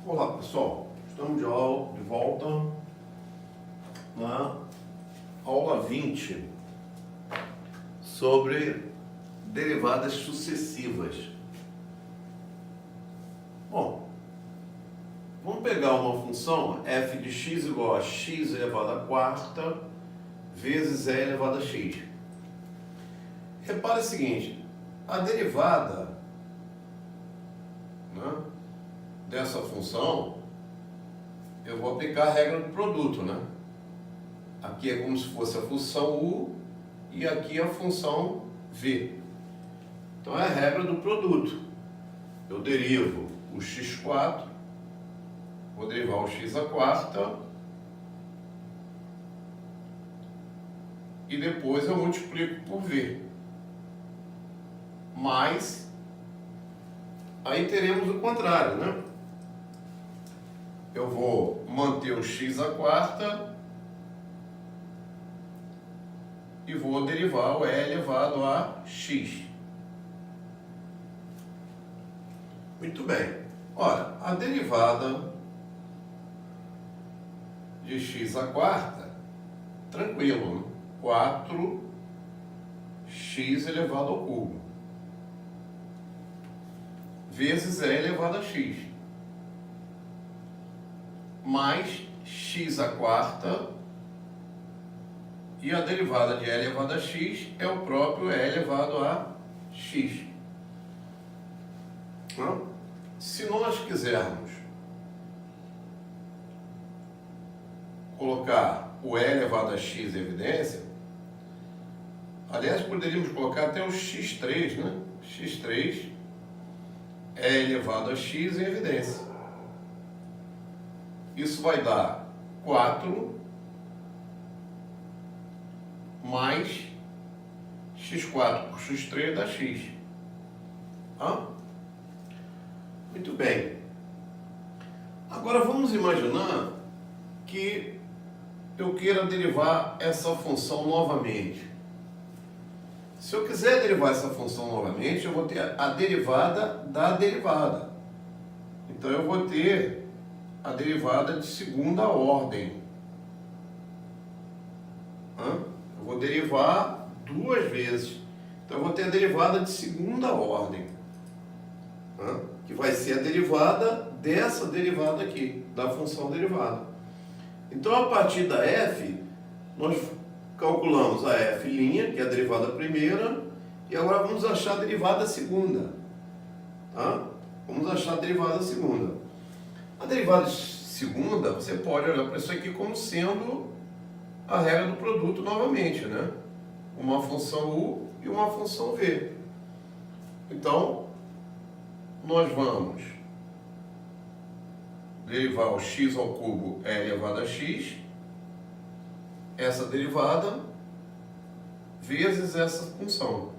Olá pessoal, estamos de volta na aula 20 sobre derivadas sucessivas. Bom, vamos pegar uma função f de x igual a x elevado à quarta vezes e elevado a x. Repare o seguinte, a derivada, né, dessa função, eu vou aplicar a regra do produto, né? Aqui é como se fosse a função u e aqui a função v. Então é a regra do produto. Eu derivo o x4, vou derivar o x à quarta e depois eu multiplico por v. Mas aí teremos o contrário, né? Eu vou manter o x à quarta e vou derivar o e elevado a x. Muito bem. Ora, a derivada de x à quarta, tranquilo, né? 4x elevado ao cubo vezes e elevado a x, mais x à quarta, e a derivada de e elevado a x é o próprio e elevado a x. Se nós quisermos colocar o e elevado a x em evidência, aliás, poderíamos colocar até o x3, né? x3 é elevado a x em evidência. Isso vai dar 4 mais x4 por x3 dá x. Muito bem. Agora vamos imaginar que eu queira derivar essa função novamente. Se eu quiser derivar essa função novamente, eu vou ter a derivada da derivada. Então eu vou ter a derivada de segunda ordem. Eu vou derivar duas vezes. Então eu vou ter a derivada de segunda ordem, que vai ser a derivada dessa derivada aqui, da função derivada. Então a partir da f, nós calculamos a f', que é a derivada primeira, e agora vamos achar a derivada segunda. Vamos achar a derivada segunda. A derivada segunda, você pode olhar para isso aqui como sendo a regra do produto novamente, né? Uma função u e uma função v. Então, nós vamos derivar o x ao cubo e elevado a x, essa derivada, vezes essa função.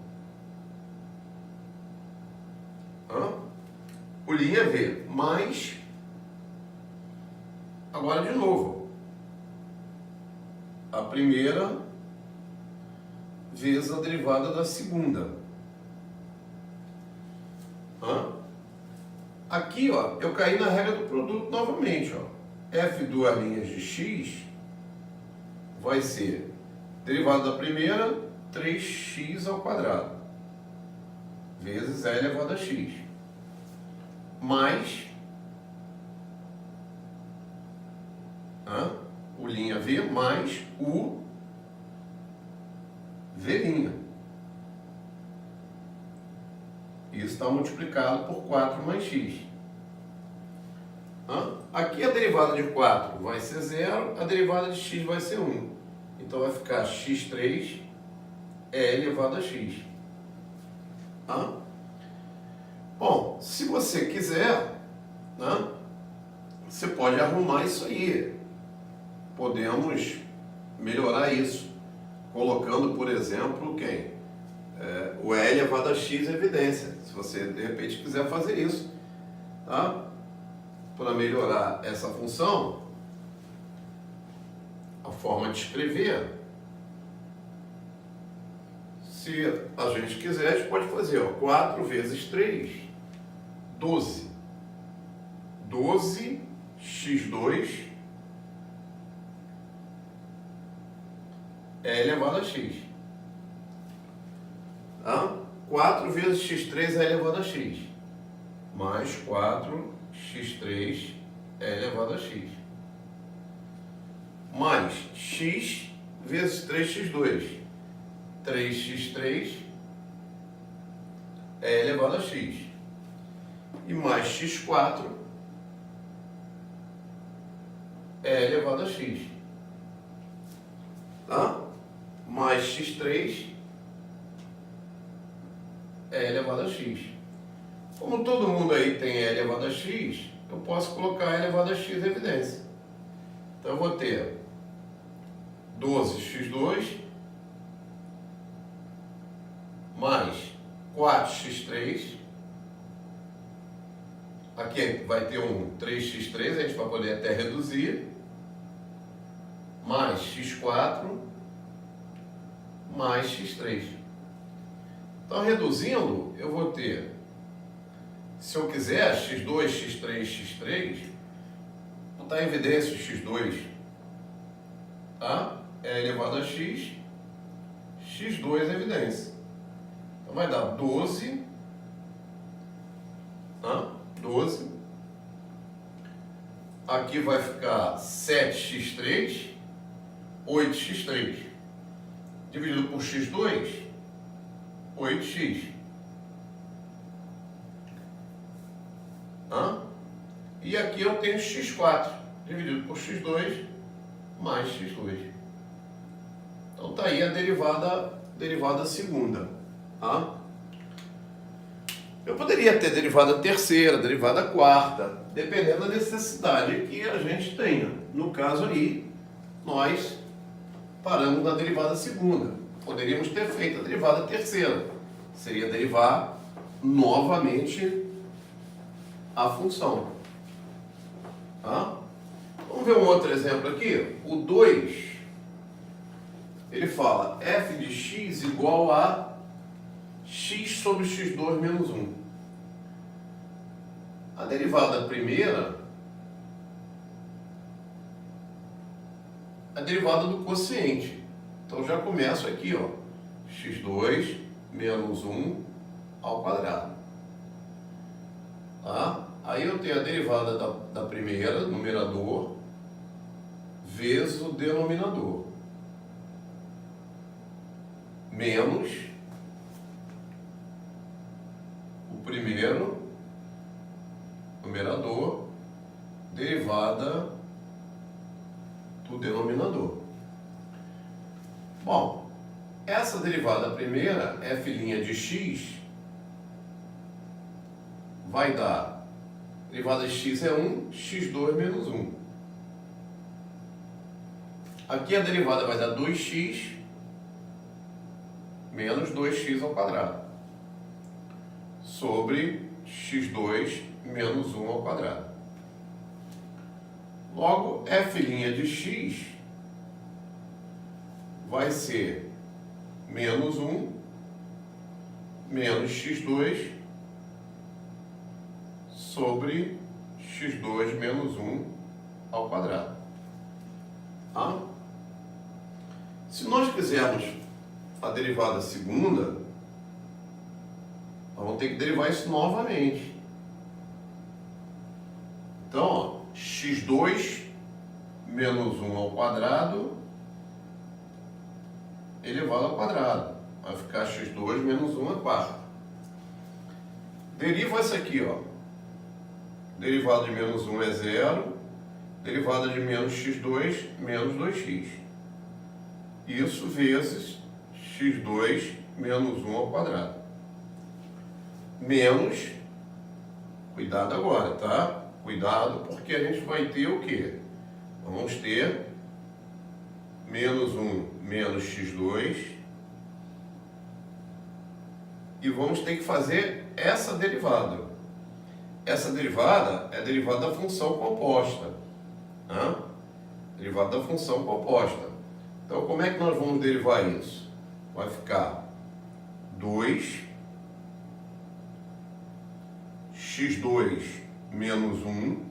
O linha é v, mais, agora de novo, a primeira vezes a derivada da segunda. Aqui, ó, eu caí na regra do produto novamente, ó. F duas linhas de x vai ser derivada da primeira, 3x ao quadrado, vezes e elevado a x, mais o linha v mais o v'. Isso está multiplicado por 4 mais x. Aqui a derivada de 4 vai ser 0, a derivada de x vai ser 1. Então vai ficar x3 é elevado a x. Bom, se você quiser, você pode arrumar isso aí. Podemos melhorar isso, colocando, por exemplo, o e elevado a x em evidência. Se você, de repente, quiser fazer isso, para melhorar essa função, a forma de escrever, se a gente quiser, a gente pode fazer 4 vezes 3 12. 12x2 é elevado a x. 4 vezes x3 é elevado a x. Mais 4x3 é elevado a x. Mais x vezes 3x2. 3x3 é elevado a x. E mais x4 é elevado a x. Tá? Mais x3 é elevado a x. Como todo mundo aí tem e elevado a x, eu posso colocar e elevado a x em evidência. Então eu vou ter 12x2 mais 4x3. Aqui vai ter um 3x3, a gente vai poder até reduzir. Mais x4 mais x3. Então, reduzindo, eu vou ter, se eu quiser, x2, x3, x3, vou botar em evidência o x2, tá? É elevado a x, x2 é evidência. Então, vai dar 12, tá? 12. Aqui vai ficar 7x3, 8x3. Dividido por x2, 8x. E aqui eu tenho x4, dividido por x2, mais x2. Então está aí a derivada segunda. Eu poderia ter derivada terceira, derivada quarta, dependendo da necessidade que a gente tenha. No caso aí, nós paramos na derivada segunda. Poderíamos ter feito a derivada terceira. Seria derivar novamente a função. Vamos ver um outro exemplo aqui. O 2, ele fala f de x igual a x sobre x2 menos 1. A derivada primeira é a derivada do quociente. Então já começo aqui, ó, x2 menos 1 ao quadrado. Aí eu tenho a derivada da primeira, numerador, vezes o denominador, menos o primeiro, numerador, derivada do denominador. Bom, essa derivada primeira, f' de x, vai dar, derivada de x é 1, x2 menos 1. Aqui a derivada vai dar 2x menos 2x ao quadrado, sobre x2 menos 1 ao quadrado. Logo, f' de x vai ser menos 1 menos x2 sobre x2 menos 1 ao quadrado. Se nós quisermos a derivada segunda, nós vamos ter que derivar isso novamente. Então, ó, x2 menos 1 ao quadrado elevado ao quadrado. Vai ficar x2 menos 1 à quarta. Deriva essa aqui, ó. Derivada de menos 1 é 0. Derivada de menos x2, menos 2x. Isso vezes x2 menos 1 ao quadrado. Menos, cuidado agora, tá? Cuidado, porque a gente vai ter o quê? Vamos ter menos 1 menos x2 e vamos ter que fazer essa derivada. Essa derivada é a derivada da função composta. Derivada da função composta. Então, como é que nós vamos derivar isso? Vai ficar 2x x2 menos 1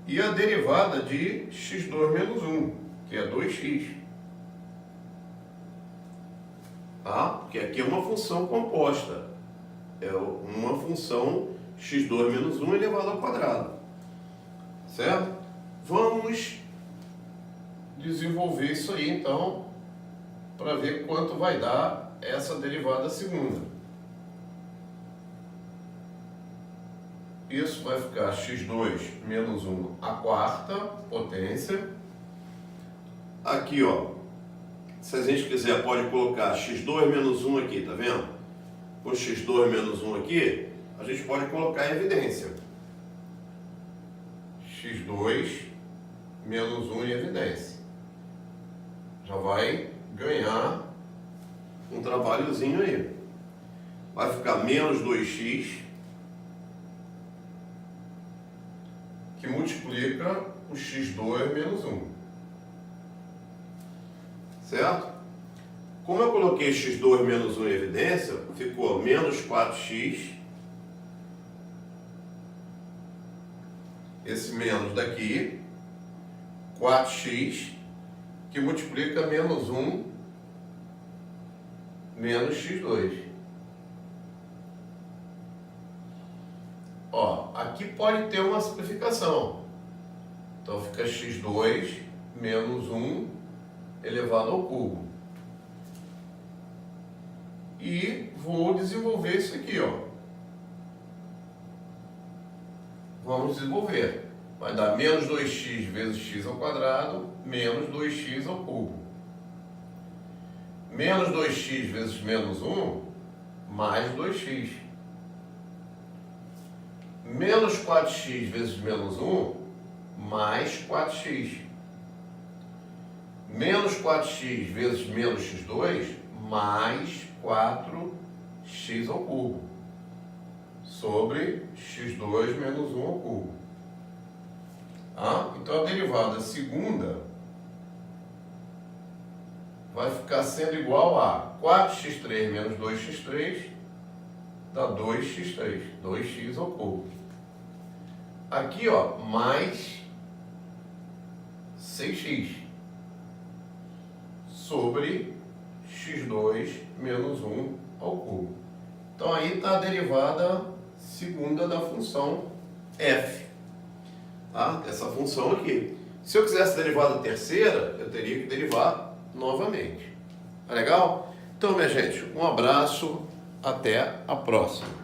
e a derivada de x2 menos 1, que é 2x. Tá? Porque aqui é uma função composta. É uma função x2 menos 1 elevado ao quadrado. Certo? Vamos desenvolver isso aí, então, para ver quanto vai dar essa derivada segunda. Isso vai ficar x2 menos 1 à quarta potência. Aqui, ó, se a gente quiser, pode colocar x2 menos 1 aqui, tá vendo? Com x2 menos 1 aqui, a gente pode colocar em evidência. x2 menos 1 em evidência. Já vai ganhar um trabalhozinho aí. Vai ficar menos 2x, que multiplica o x2 menos 1. Certo? Como eu coloquei x2 menos 1 em evidência, ficou menos 4x. Esse menos daqui, 4x, que multiplica menos 1 menos x2. Ó, aqui pode ter uma simplificação. Então fica x2 menos 1 elevado ao cubo. E vou desenvolver isso aqui, ó. Vamos desenvolver. Vai dar menos 2x vezes x ao quadrado, menos 2x ao cubo. Menos 2x vezes menos 1, mais 2x. Menos 4x vezes menos 1, mais 4x. Menos 4x vezes menos x2, mais 4x ao cubo. Sobre x2 menos 1 ao cubo. Então a derivada segunda vai ficar sendo igual a 4x3 menos 2x3 dá 2x3, 2x ao cubo. Aqui, ó, mais 6x sobre x2 menos 1 ao cubo. Então aí está a derivada segunda da função f. Tá? Essa função aqui. Se eu quisesse derivada terceira, eu teria que derivar novamente. Tá legal? Então, minha gente, um abraço, até a próxima.